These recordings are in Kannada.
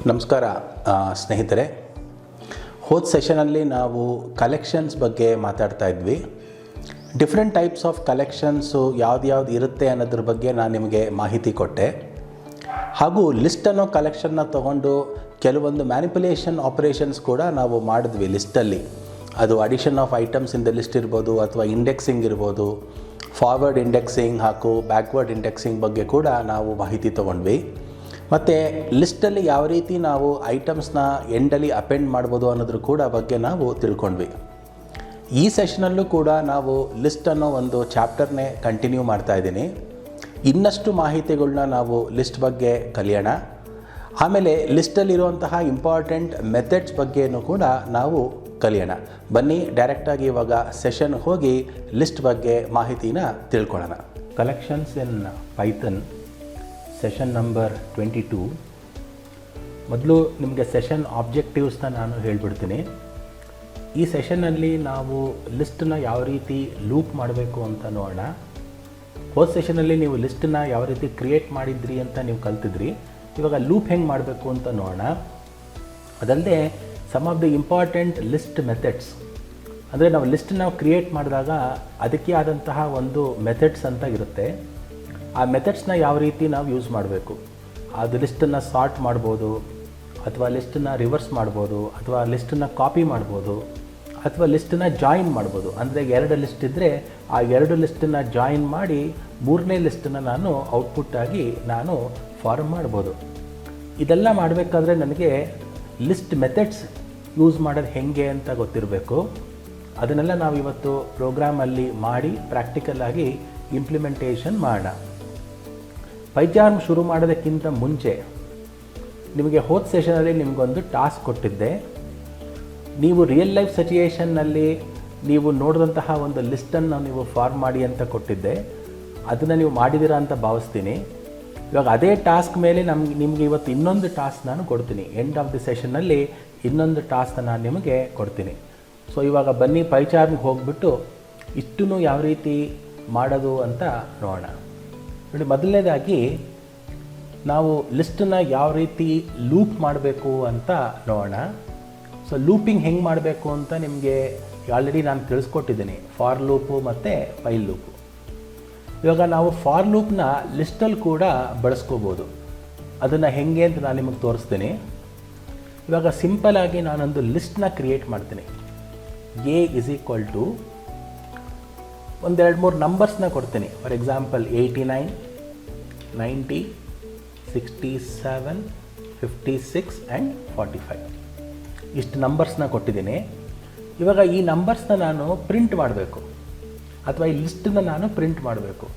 ನಮಸ್ಕಾರ ಸ್ನೇಹಿತರೆ. ಹೋದ ಸೆಷನಲ್ಲಿ ನಾವು ಕಲೆಕ್ಷನ್ಸ್ ಬಗ್ಗೆ ಮಾತಾಡ್ತಾ ಇದ್ವಿ. ಡಿಫ್ರೆಂಟ್ ಟೈಪ್ಸ್ ಆಫ್ ಕಲೆಕ್ಷನ್ಸು ಯಾವ್ದು ಇರುತ್ತೆ ಅನ್ನೋದ್ರ ಬಗ್ಗೆ ನಾನು ನಿಮಗೆ ಮಾಹಿತಿ ಕೊಟ್ಟೆ. ಹಾಗೂ ಲಿಸ್ಟ್ ಅನ್ನೋ ಕಲೆಕ್ಷನ್ನ ತೊಗೊಂಡು ಕೆಲವೊಂದು ಮ್ಯಾನಿಪುಲೇಷನ್ ಆಪರೇಷನ್ಸ್ ಕೂಡ ನಾವು ಮಾಡಿದ್ವಿ ಲಿಸ್ಟಲ್ಲಿ. ಅದು addition of items in the list ಇರ್ಬೋದು, ಅಥವಾ ಇಂಡೆಕ್ಸಿಂಗ್ ಇರ್ಬೋದು, ಫಾರ್ವರ್ಡ್ ಇಂಡೆಕ್ಸಿಂಗ್ ಹಾಗೂ ಬ್ಯಾಕ್ವರ್ಡ್ ಇಂಡೆಕ್ಸಿಂಗ್ ಬಗ್ಗೆ ಕೂಡ ನಾವು ಮಾಹಿತಿ ತೊಗೊಂಡ್ವಿ. ಮತ್ತು ಲಿಸ್ಟಲ್ಲಿ ಯಾವ ರೀತಿ ನಾವು ಐಟಮ್ಸ್ನ ಎಂಡಲ್ಲಿ ಅಪೆಂಡ್ ಮಾಡ್ಬೋದು ಅನ್ನೋದ್ರ ಕೂಡ ಬಗ್ಗೆ ನಾವು ತಿಳ್ಕೊಂಡ್ವಿ. ಈ ಸೆಷನಲ್ಲೂ ಕೂಡ ನಾವು ಲಿಸ್ಟ್ ಅನ್ನೋ ಒಂದು ಚಾಪ್ಟರ್ನೇ ಕಂಟಿನ್ಯೂ ಮಾಡ್ತಾ ಇದ್ದೀನಿ. ಇನ್ನಷ್ಟು ಮಾಹಿತಿಗಳನ್ನ ನಾವು ಲಿಸ್ಟ್ ಬಗ್ಗೆ ಕಲಿಯೋಣ. ಆಮೇಲೆ ಲಿಸ್ಟಲ್ಲಿರುವಂತಹ ಇಂಪಾರ್ಟೆಂಟ್ ಮೆಥಡ್ಸ್ ಬಗ್ಗೆಯೂ ಕೂಡ ನಾವು ಕಲಿಯೋಣ. ಬನ್ನಿ ಡೈರೆಕ್ಟಾಗಿ ಇವಾಗ ಸೆಷನ್ ಹೋಗಿ ಲಿಸ್ಟ್ ಬಗ್ಗೆ ಮಾಹಿತಿನ ತಿಳ್ಕೊಳ್ಳೋಣ. ಕಲೆಕ್ಷನ್ಸ್ ಇನ್ ಪೈಥನ್ ಸೆಷನ್ ನಂಬರ್ 22. ಮೊದಲು ನಿಮಗೆ ಸೆಷನ್ ಆಬ್ಜೆಕ್ಟಿವ್ಸ್ನ ನಾನು ಹೇಳಿಬಿಡ್ತೀನಿ. ಈ ಸೆಷನ್ನಲ್ಲಿ ನಾವು ಲಿಸ್ಟನ್ನ ಯಾವ ರೀತಿ ಲೂಪ್ ಮಾಡಬೇಕು ಅಂತ ನೋಡೋಣ. ಹೋದ ಸೆಷನಲ್ಲಿ ನೀವು ಲಿಸ್ಟನ್ನ ಯಾವ ರೀತಿ ಕ್ರಿಯೇಟ್ ಮಾಡಿದ್ರಿ ಅಂತ ನೀವು ಕಲ್ತಿದ್ರಿ. ಇವಾಗ ಲೂಪ್ ಹೆಂಗೆ ಮಾಡಬೇಕು ಅಂತ ನೋಡೋಣ. ಅದಲ್ಲದೆ some of the important list methods, ಅಂದರೆ ನಾವು ಲಿಸ್ಟನ್ನ ಕ್ರಿಯೇಟ್ ಮಾಡಿದಾಗ ಅದಕ್ಕೆ ಆದಂತಹ ಒಂದು ಮೆಥಡ್ಸ್ ಅಂತ ಇರುತ್ತೆ. ಆ ಮೆಥಡ್ಸ್ನ ಯಾವ ರೀತಿ ನಾವು ಯೂಸ್ ಮಾಡಬೇಕು. ಅದು ಲಿಸ್ಟನ್ನು ಸಾರ್ಟ್ ಮಾಡ್ಬೋದು, ಅಥವಾ ಲಿಸ್ಟನ್ನು ರಿವರ್ಸ್ ಮಾಡ್ಬೋದು, ಅಥವಾ ಲಿಸ್ಟನ್ನು ಕಾಪಿ ಮಾಡ್ಬೋದು, ಅಥವಾ ಲಿಸ್ಟನ್ನು ಜಾಯಿನ್ ಮಾಡ್ಬೋದು. ಅಂದರೆ 2 ಲಿಸ್ಟ್ ಇದ್ದರೆ ಆ 2 ಲಿಸ್ಟನ್ನು ಜಾಯಿನ್ ಮಾಡಿ 3ನೇ ಲಿಸ್ಟನ್ನು ನಾನು ಔಟ್ಪುಟ್ಟಾಗಿ ನಾನು ಫಾರ್ಮ್ ಮಾಡ್ಬೋದು. ಇದೆಲ್ಲ ಮಾಡಬೇಕಾದ್ರೆ ನನಗೆ ಲಿಸ್ಟ್ ಮೆಥಡ್ಸ್ ಯೂಸ್ ಮಾಡೋದು ಹೇಗೆ ಅಂತ ಗೊತ್ತಿರಬೇಕು. ಅದನ್ನೆಲ್ಲ ನಾವು ಇವತ್ತು ಪ್ರೋಗ್ರಾಮಲ್ಲಿ ಮಾಡಿ ಪ್ರಾಕ್ಟಿಕಲಾಗಿ ಇಂಪ್ಲಿಮೆಂಟೇಷನ್ ಮಾಡೋಣ. ಪೈಥಾನ್ ಶುರು ಮಾಡೋದಕ್ಕಿಂತ ಮುಂಚೆ ನಿಮಗೆ ಹೋದ ಸೆಷನಲ್ಲಿ ನಿಮಗೊಂದು ಟಾಸ್ಕ್ ಕೊಟ್ಟಿದ್ದೆ. ನೀವು ರಿಯಲ್ ಲೈಫ್ ಸಿಚುಯೇಷನ್ನಲ್ಲಿ ನೀವು ನೋಡಿದಂತಹ ಒಂದು ಲಿಸ್ಟನ್ನು ನೀವು ಫಾರ್ಮ್ ಮಾಡಿ ಅಂತ ಕೊಟ್ಟಿದ್ದೆ. ಅದನ್ನು ನೀವು ಮಾಡಿದ್ದೀರಾ ಅಂತ ಭಾವಿಸ್ತೀನಿ. ಇವಾಗ ಅದೇ ಟಾಸ್ಕ್ ಮೇಲೆ ನಿಮಗೆ ಇವತ್ತು ಇನ್ನೊಂದು ಟಾಸ್ಕ್ ನಾನು ಕೊಡ್ತೀನಿ. ಎಂಡ್ ಆಫ್ ದಿ ಸೆಷನ್ನಲ್ಲಿ ಇನ್ನೊಂದು ಟಾಸ್ಕ್ ನಾನು ನಿಮಗೆ ಕೊಡ್ತೀನಿ. ಸೊ ಇವಾಗ ಬನ್ನಿ ಪೈಥಾನ್ಗೆ ಹೋಗ್ಬಿಟ್ಟು ಇಷ್ಟೂ ಯಾವ ರೀತಿ ಮಾಡೋದು ಅಂತ ನೋಡೋಣ. ನೋಡಿ, ಮೊದಲನೇದಾಗಿ ನಾವು ಲಿಸ್ಟನ್ನು ಯಾವ ರೀತಿ ಲೂಪ್ ಮಾಡಬೇಕು ಅಂತ ನೋಡೋಣ. ಸೊ ಲೂಪಿಂಗ್ ಹೆಂಗೆ ಮಾಡಬೇಕು ಅಂತ ನಿಮಗೆ ಆಲ್ರೆಡಿ ನಾನು ತಿಳಿಸ್ಕೊಟ್ಟಿದ್ದೀನಿ, ಫಾರ್ ಲೂಪು ಮತ್ತು ವೈಲ್ ಲೂಪು. ಇವಾಗ ನಾವು ಫಾರ್ ಲೂಪ್ನ ಲಿಸ್ಟಲ್ಲಿ ಕೂಡ ಬಳಸ್ಕೋಬೋದು. ಅದನ್ನು ಹೆಂಗೆ ಅಂತ ನಾನು ನಿಮಗೆ ತೋರಿಸ್ತೀನಿ. ಇವಾಗ ಸಿಂಪಲಾಗಿ ನಾನೊಂದು ಲಿಸ್ಟನ್ನ ಕ್ರಿಯೇಟ್ ಮಾಡ್ತೀನಿ. ಎ ಇಸ್ ಈಕ್ವಲ್ ಟು 1-2-3 ನಂಬರ್ಸ್ನ ಕೊಡ್ತೀನಿ. ಫಾರ್ ಎಕ್ಸಾಂಪಲ್ 89, 90, 67, 56 ಆ್ಯಂಡ್ 45 ಇಷ್ಟು ನಂಬರ್ಸ್ನ ಕೊಟ್ಟಿದ್ದೀನಿ. ಇವಾಗ ಈ ನಂಬರ್ಸ್ನ ನಾನು ಪ್ರಿಂಟ್ ಮಾಡಬೇಕು, ಅಥವಾ ಈ ಲಿಸ್ಟನ್ನ ನಾನು ಪ್ರಿಂಟ್ ಮಾಡಬೇಕು.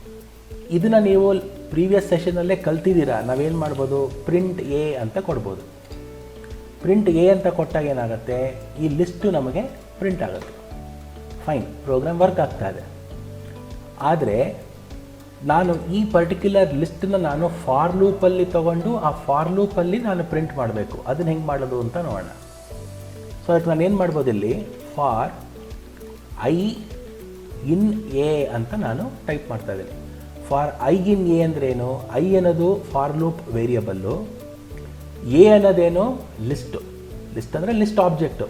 ಇದನ್ನು ನೀವು ಪ್ರೀವಿಯಸ್ ಸೆಷನಲ್ಲೇ ಕಲ್ತಿದ್ದೀರಾ. ನಾವೇನು ಮಾಡ್ಬೋದು, ಪ್ರಿಂಟ್ ಎ ಅಂತ ಕೊಡ್ಬೋದು. ಪ್ರಿಂಟ್ ಎ ಅಂತ ಕೊಟ್ಟಾಗ ಏನಾಗುತ್ತೆ, ಈ ಲಿಸ್ಟು ನಮಗೆ ಪ್ರಿಂಟ್ ಆಗುತ್ತೆ. ಫೈನ್, ಪ್ರೋಗ್ರಾಮ್ ವರ್ಕ್ ಆಗ್ತಾ ಇದೆ. ಆದರೆ ನಾನು ಈ ಪರ್ಟಿಕ್ಯುಲರ್ ಲಿಸ್ಟನ್ನು ನಾನು ಫಾರ್ ಲೂಪಲ್ಲಿ ತೊಗೊಂಡು ಆ ಫಾರ್ ಲೂಪಲ್ಲಿ ನಾನು ಪ್ರಿಂಟ್ ಮಾಡಬೇಕು. ಅದನ್ನು ಹೆಂಗೆ ಮಾಡೋದು ಅಂತ ನೋಡೋಣ. ಸೊ ಅದಕ್ಕೆ ನಾನು ಏನು ಮಾಡ್ಬೋದು, ಇಲ್ಲಿ ಫಾರ್ ಐ ಇನ್ ಎ ಅಂತ ನಾನು ಟೈಪ್ ಮಾಡ್ತಾ ಇದ್ದೀನಿ. ಫಾರ್ ಐ ಇನ್ ಎ ಅಂದ್ರೇನು, ಐ ಅನ್ನೋದು ಫಾರ್ ಲೂಪ್ ವೇರಿಯಬಲ್ಲು, ಎ ಅನ್ನೋದೇನು ಲಿಸ್ಟು. ಲಿಸ್ಟ್ ಅಂದರೆ ಲಿಸ್ಟ್ ಆಬ್ಜೆಕ್ಟು.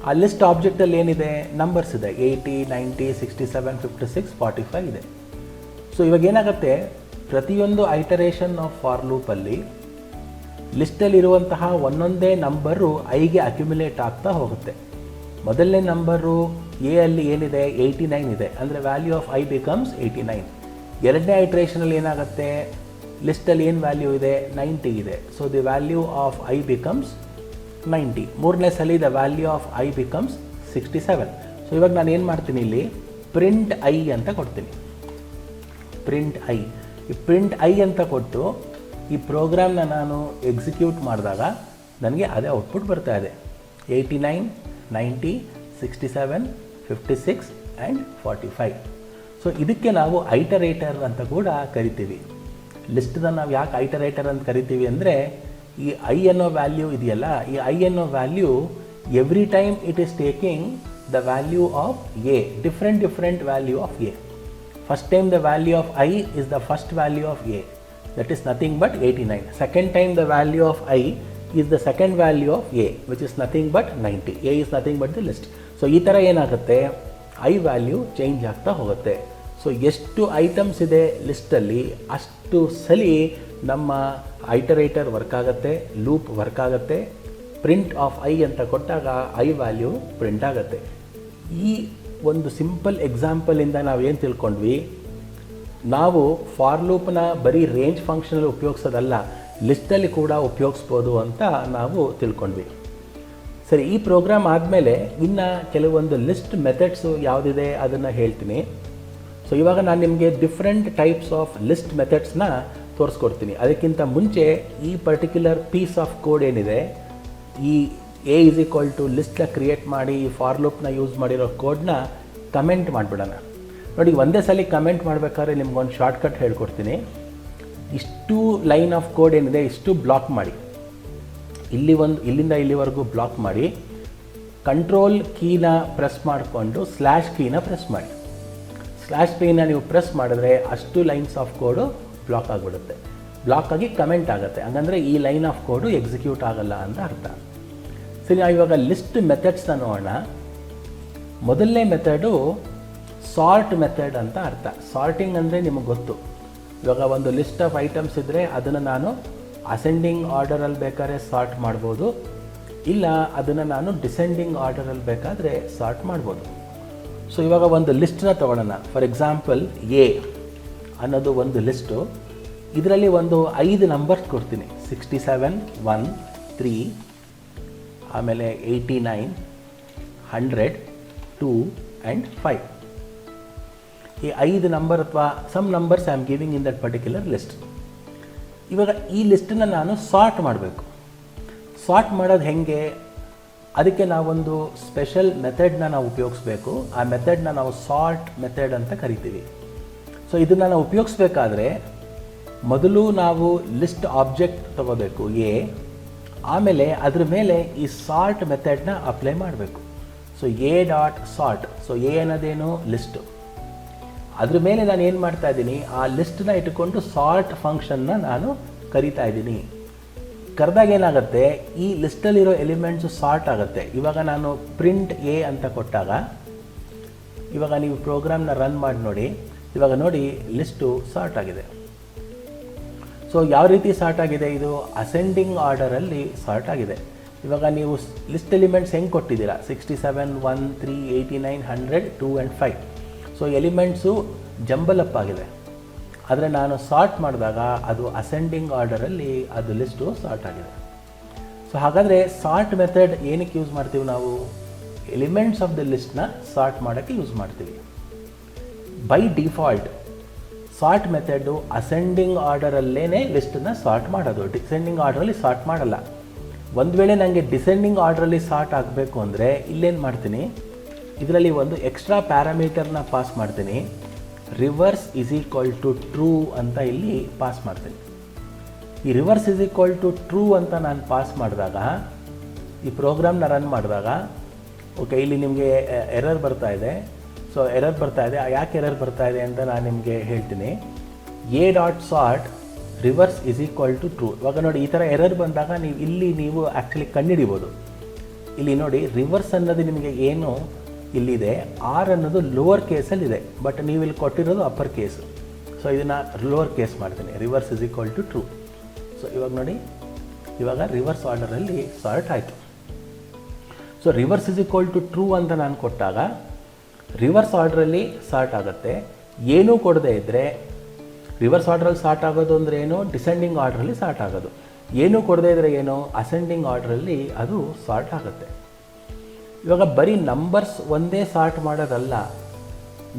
ಆ ಲಿಸ್ಟ್ ಆಬ್ಜೆಕ್ಟಲ್ಲಿ ಏನಿದೆ, ನಂಬರ್ಸ್ ಇದೆ. 80, 90, 67, 56, 45 ಇದೆ. ಸೊ ಇವಾಗ ಏನಾಗುತ್ತೆ, ಪ್ರತಿಯೊಂದು ಐಟರೇಷನ್ ಆಫ್ ಫಾರ್ ಲೂಪಲ್ಲಿ ಲಿಸ್ಟಲ್ಲಿರುವಂತಹ ಒಂದೊಂದೇ ನಂಬರು ಐಗೆ ಅಕ್ಯುಮುಲೇಟ್ ಆಗ್ತಾ ಹೋಗುತ್ತೆ. ಮೊದಲನೇ ನಂಬರು ಎ ಅಲ್ಲಿ ಏನಿದೆ, 89 ಇದೆ. ಅಂದರೆ ವ್ಯಾಲ್ಯೂ ಆಫ್ ಐ ಬಿಕಮ್ಸ್ 89. ಎರಡನೇ ಐಟ್ರೇಷನಲ್ಲಿ ಏನಾಗುತ್ತೆ, ಲಿಸ್ಟಲ್ಲಿ ಏನು ವ್ಯಾಲ್ಯೂ ಇದೆ, 90 ಇದೆ. So the value of I becomes 90. ಮೂರನೇ ಸಲ the value of I becomes 67. So ಇವಾಗ ನಾನು ಏನು ಮಾಡ್ತೀನಿ, ಇಲ್ಲಿ ಪ್ರಿಂಟ್ ಐ ಅಂತ ಕೊಡ್ತೀನಿ. ಪ್ರಿಂಟ್ ಐ, ಈ ಪ್ರಿಂಟ್ ಐ ಅಂತ ಕೊಟ್ಟು ಈ ಪ್ರೋಗ್ರಾಮ್ನ ನಾನು ಎಕ್ಸಿಕ್ಯೂಟ್ ಮಾಡಿದಾಗ ನನಗೆ ಅದೇ ಔಟ್ಪುಟ್ ಬರ್ತಾ ಇದೆ. 89, 90, 67, 56 ಆ್ಯಂಡ್ 45. ಸೊ ಇದಕ್ಕೆ ನಾವು ಐಟರೇಟರ್ ಅಂತ ಕೂಡ ಕರಿತೀವಿ. ಲಿಸ್ಟನ್ನ ನಾವು ಯಾಕೆ ಐಟರೇಟರ್ ಅಂತ ಕರಿತೀವಿ ಅಂದರೆ, ಈ ಐ ಅನ್ನೋ ವ್ಯಾಲ್ಯೂ ಇದೆಯಲ್ಲ, ಈ ಐ ಅನ್ನೋ value every time it is taking the value of A, different value of A. First time the value of I is the first value of A, that is nothing but 89. Second time the value of I is the second value of A which is nothing but 90. A is nothing but the list. So ಈ ಥರ ಏನಾಗುತ್ತೆ, ಐ ವ್ಯಾಲ್ಯೂ ಚೇಂಜ್ ಆಗ್ತಾ ಹೋಗುತ್ತೆ. ಸೊ ಎಷ್ಟು ಐಟಮ್ಸ್ ಇದೆ ಲಿಸ್ಟಲ್ಲಿ ಅಷ್ಟು ಸಲ ನಮ್ಮ ಐಟರೇಟರ್ ವರ್ಕ್ ಆಗುತ್ತೆ, ಲೂಪ್ ವರ್ಕ್ ಆಗುತ್ತೆ. ಪ್ರಿಂಟ್ ಆಫ್ ಐ ಅಂತ ಕೊಟ್ಟಾಗ ಐ ವ್ಯಾಲ್ಯೂ ಪ್ರಿಂಟ್ ಆಗುತ್ತೆ. ಈ ಒಂದು ಸಿಂಪಲ್ ಎಕ್ಸಾಂಪಲಿಂದ ನಾವೇನು ತಿಳ್ಕೊಂಡ್ವಿ, ನಾವು ಫಾರ್ ಲೂಪ್ನ ಬರೀ ರೇಂಜ್ ಫಂಕ್ಷನಲ್ಲಿ ಉಪಯೋಗಿಸೋದಲ್ಲ, ಲಿಸ್ಟಲ್ಲಿ ಕೂಡ ಉಪಯೋಗಿಸ್ಬೋದು ಅಂತ ನಾವು ತಿಳ್ಕೊಂಡ್ವಿ. ಸರಿ, ಈ ಪ್ರೋಗ್ರಾಮ್ ಆದಮೇಲೆ ಇನ್ನು ಕೆಲವೊಂದು ಲಿಸ್ಟ್ ಮೆಥಡ್ಸು ಯಾವುದಿದೆ ಅದನ್ನು ಹೇಳ್ತೀನಿ. ಸೊ ಇವಾಗ ನಾನು ನಿಮಗೆ ಡಿಫ್ರೆಂಟ್ ಟೈಪ್ಸ್ ಆಫ್ ಲಿಸ್ಟ್ ಮೆಥಡ್ಸ್ನ ತೋರಿಸ್ಕೊಡ್ತೀನಿ. ಅದಕ್ಕಿಂತ ಮುಂಚೆ ಈ ಪರ್ಟಿಕ್ಯುಲರ್ ಪೀಸ್ ಆಫ್ ಕೋಡ್ ಏನಿದೆ, ಈ ಎ ಇಸ್ ಈಕ್ವಲ್ ಟು ಲಿಸ್ಟ್ನ ಕ್ರಿಯೇಟ್ ಮಾಡಿ ಈ ಫಾರ್ ಲೂಪ್ನ ಯೂಸ್ ಮಾಡಿರೋ ಕೋಡ್ನ ಕಮೆಂಟ್ ಮಾಡಿಬಿಡೋಣ. ನೋಡಿ, ಒಂದೇ ಸಲ ಕಮೆಂಟ್ ಮಾಡಬೇಕಾದ್ರೆ ನಿಮ್ಗೊಂದು ಶಾರ್ಟ್ಕಟ್ ಹೇಳ್ಕೊಡ್ತೀನಿ. ಇಷ್ಟು ಲೈನ್ ಆಫ್ ಕೋಡ್ ಏನಿದೆ ಇಷ್ಟು ಬ್ಲಾಕ್ ಮಾಡಿ, ಇಲ್ಲಿಂದ ಇಲ್ಲಿವರೆಗೂ ಬ್ಲಾಕ್ ಮಾಡಿ, ಕಂಟ್ರೋಲ್ ಕೀನ ಪ್ರೆಸ್ ಮಾಡಿಕೊಂಡು ಸ್ಲ್ಯಾಶ್ ಕೀನ ಪ್ರೆಸ್ ಮಾಡಿ. ಸ್ಲ್ಯಾಶ್ ಕೀನ ನೀವು ಪ್ರೆಸ್ ಮಾಡಿದ್ರೆ ಅಷ್ಟು ಲೈನ್ಸ್ ಆಫ್ ಕೋಡು ಬ್ಲಾಕ್ ಆಗಿಬಿಡುತ್ತೆ. ಬ್ಲಾಕ್ ಆಗಿ ಕಮೆಂಟ್ ಆಗುತ್ತೆ. ಹಂಗಂದರೆ ಈ ಲೈನ್ ಆಫ್ ಕೋಡು ಎಕ್ಸಿಕ್ಯೂಟ್ ಆಗಲ್ಲ ಅಂತ ಅರ್ಥ. ಸರಿ, ನಾವು ಇವಾಗ ಲಿಸ್ಟ್ ಮೆಥಡ್ಸ್ನ ನೋಡೋಣ. ಮೊದಲನೇ ಮೆಥಡು ಸಾರ್ಟ್ ಮೆಥಡ್ ಅಂತ ಅರ್ಥ. ಸಾರ್ಟಿಂಗ್ ಅಂದರೆ ನಿಮಗೆ ಗೊತ್ತು. ಇವಾಗ ಒಂದು ಲಿಸ್ಟ್ ಆಫ್ ಐಟಮ್ಸ್ ಇದ್ದರೆ ಅದನ್ನು ನಾನು ಅಸೆಂಡಿಂಗ್ ಆರ್ಡರಲ್ಲಿ ಬೇಕಾದ್ರೆ ಸಾರ್ಟ್ ಮಾಡ್ಬೋದು, ಇಲ್ಲ ಅದನ್ನು ನಾನು ಡಿಸೆಂಡಿಂಗ್ ಆರ್ಡರಲ್ಲಿ ಬೇಕಾದರೆ ಸಾರ್ಟ್ ಮಾಡ್ಬೋದು. ಸೊ ಇವಾಗ ಒಂದು ಲಿಸ್ಟನ್ನ ತೊಗೊಳ್ಳೋಣ. ಫಾರ್ ಎಕ್ಸಾಂಪಲ್, ಎ ಅನ್ನೋದು ಒಂದು ಲಿಸ್ಟು. ಇದರಲ್ಲಿ ಒಂದು 5 ನಂಬರ್ಸ್ ಕೊಡ್ತೀನಿ. 67, 1, 3, ಆಮೇಲೆ 89, 100, 2 ಆ್ಯಂಡ್ 5. ಈ 5 ನಂಬರ್ ಅಥವಾ some numbers I am giving in that particular list. ಇವಾಗ ಈ ಲಿಸ್ಟನ್ನು ನಾನು ಸಾರ್ಟ್ ಮಾಡಬೇಕು. ಸಾರ್ಟ್ ಮಾಡೋದು ಹೇಗೆ, ಅದಕ್ಕೆ ನಾವೊಂದು ಸ್ಪೆಷಲ್ ಮೆಥಡ್ನ ನಾವು ಉಪಯೋಗಿಸ್ಬೇಕು. ಆ ಮೆಥಡ್ನ ನಾವು ಸಾರ್ಟ್ ಮೆಥಡ್ ಅಂತ ಕರಿತೀವಿ. ಸೊ ಇದನ್ನು ನಾವು ಉಪಯೋಗಿಸ್ಬೇಕಾದ್ರೆ ಮೊದಲು ನಾವು ಲಿಸ್ಟ್ ಆಬ್ಜೆಕ್ಟ್ ತೊಗೋಬೇಕು ಎ, ಆಮೇಲೆ ಅದ್ರ ಮೇಲೆ ಈ ಸಾರ್ಟ್ ಮೆಥಡ್ನ ಅಪ್ಲೈ ಮಾಡಬೇಕು. So A dot sort. So A ಅನ್ನೋದೇನು ಲಿಸ್ಟು. ಅದ್ರ ಮೇಲೆ ನಾನು ಏನು ಮಾಡ್ತಾ ಇದ್ದೀನಿ, ಆ ಲಿಸ್ಟನ್ನ ಇಟ್ಟುಕೊಂಡು ಸಾರ್ಟ್ ಫಂಕ್ಷನ್ನ ನಾನು ಕರಿತಾ ಇದ್ದೀನಿ. ಕರೆದಾಗ ಏನಾಗುತ್ತೆ, ಈ ಲಿಸ್ಟಲ್ಲಿರೋ ಎಲಿಮೆಂಟ್ಸು ಸಾರ್ಟ್ ಆಗುತ್ತೆ. ಇವಾಗ ನಾನು ಪ್ರಿಂಟ್ ಎ ಅಂತ ಕೊಟ್ಟಾಗ, ಇವಾಗ ನೀವು ಪ್ರೋಗ್ರಾಮ್ನ ರನ್ ಮಾಡಿ ನೋಡಿ, ಇವಾಗ ನೋಡಿ ಲಿಸ್ಟು ಸಾರ್ಟ್ ಆಗಿದೆ. ಸೊ ಯಾವ ರೀತಿ ಸಾರ್ಟ್ ಆಗಿದೆ, ಇದು ಅಸೆಂಡಿಂಗ್ ಆರ್ಡರಲ್ಲಿ ಸಾರ್ಟ್ ಆಗಿದೆ. ಇವಾಗ ನೀವು ಲಿಸ್ಟ್ ಎಲಿಮೆಂಟ್ಸ್ ಹೆಂಗೆ ಕೊಟ್ಟಿದ್ದೀರಾ, 67, 1, 3, 89, 100, 2 and 5. So elements jumble up ಆಗಿದೆ. ಆದರೆ ನಾನು ಸಾರ್ಟ್ ಮಾಡಿದಾಗ ಅದು ಅಸೆಂಡಿಂಗ್ ಆರ್ಡರಲ್ಲಿ ಅದು ಲಿಸ್ಟು ಸಾರ್ಟ್ ಆಗಿದೆ. ಸೊ ಹಾಗಾದರೆ ಸಾರ್ಟ್ ಮೆಥಡ್ ಏನಕ್ಕೆ ಯೂಸ್ ಮಾಡ್ತೀವಿ ನಾವು, ಎಲಿಮೆಂಟ್ಸ್ ಆಫ್ ದ ಲಿಸ್ಟ್ನ ಸಾರ್ಟ್ ಮಾಡೋಕ್ಕೆ ಯೂಸ್ ಮಾಡ್ತೀವಿ. By default sort method ascending ಆರ್ಡರಲ್ಲೇ ಲಿಸ್ಟನ್ನು ಸಾರ್ಟ್ ಮಾಡೋದು, ಡಿಸೆಂಡಿಂಗ್ ಆರ್ಡ್ರಲ್ಲಿ ಸಾರ್ಟ್ ಮಾಡಲ್ಲ. ಒಂದು ವೇಳೆ ನನಗೆ ಡಿಸೆಂಡಿಂಗ್ ಆರ್ಡ್ರಲ್ಲಿ ಸಾರ್ಟ್ ಆಗಬೇಕು ಅಂದರೆ ಇಲ್ಲೇನು ಮಾಡ್ತೀನಿ, ಇದರಲ್ಲಿ ಒಂದು ಎಕ್ಸ್ಟ್ರಾ ಪ್ಯಾರಾಮೀಟರ್ನ ಪಾಸ್ ಮಾಡ್ತೀನಿ. Reverse is equal to true ಅಂತ ಇಲ್ಲಿ ಪಾಸ್ ಮಾಡ್ತೀನಿ. ಈ reverse is equal to true ಅಂತ ನಾನು ಪಾಸ್ ಮಾಡಿದಾಗ, ಈ ಪ್ರೋಗ್ರಾಮ್ನ ರನ್ ಮಾಡಿದಾಗ, ಓಕೆ ಇಲ್ಲಿ ನಿಮಗೆ ಎರರ್ ಬರ್ತಾ ಇದೆ. ಸೊ ಎರರ್ ಬರ್ತಾ ಇದೆ, ಯಾಕೆ ಎರರ್ ಬರ್ತಾ ಇದೆ ಅಂತ ನಾನು ನಿಮಗೆ ಹೇಳ್ತೀನಿ. A dot sort reverse is equal to true. ಇವಾಗ ನೋಡಿ, ಈ ಥರ ಎರರ್ ಬಂದಾಗ ನೀವು ಆ್ಯಕ್ಚುಲಿ ಕಂಡುಹಿಡಿಬೋದು. ಇಲ್ಲಿ ನೋಡಿ, ರಿವರ್ಸ್ ಅನ್ನೋದು ನಿಮಗೆ ಏನು ಇಲ್ಲಿದೆ, ಆರ್ ಅನ್ನೋದು ಲೋವರ್ ಕೇಸಲ್ಲಿದೆ, ಬಟ್ ನೀವು ಇಲ್ಲಿ ಕೊಟ್ಟಿರೋದು ಅಪ್ಪರ್ ಕೇಸು. ಸೊ ಇದನ್ನು ಲೋವರ್ ಕೇಸ್ ಮಾಡ್ತೀನಿ, reverse is equal to true. So ಇವಾಗ ನೋಡಿ, ಇವಾಗ ರಿವರ್ಸ್ ಆರ್ಡರಲ್ಲಿ ಸಾರ್ಟ್ ಆಯಿತು. So reverse is equal to true ಅಂತ ನಾನು ಕೊಟ್ಟಾಗ ರಿವರ್ಸ್ ಆರ್ಡ್ರಲ್ಲಿ ಸಾರ್ಟ್ ಆಗುತ್ತೆ. ಏನೂ ಕೊಡದೇ ಇದ್ದರೆ ರಿವರ್ಸ್ ಆರ್ಡ್ರಲ್ಲಿ ಸಾರ್ಟ್ ಆಗೋದು ಅಂದರೆ ಏನು, ಡಿಸೆಂಡಿಂಗ್ ಆರ್ಡ್ರಲ್ಲಿ ಸಾರ್ಟ್ ಆಗೋದು. ಏನೂ ಕೊಡದೇ ಇದ್ದರೆ ಏನು, ಅಸೆಂಡಿಂಗ್ ಆರ್ಡ್ರಲ್ಲಿ ಅದು ಸಾರ್ಟ್ ಆಗುತ್ತೆ. ಇವಾಗ ಬರೀ ನಂಬರ್ಸ್ ಒಂದೇ ಸಾರ್ಟ್ ಮಾಡೋದಲ್ಲ,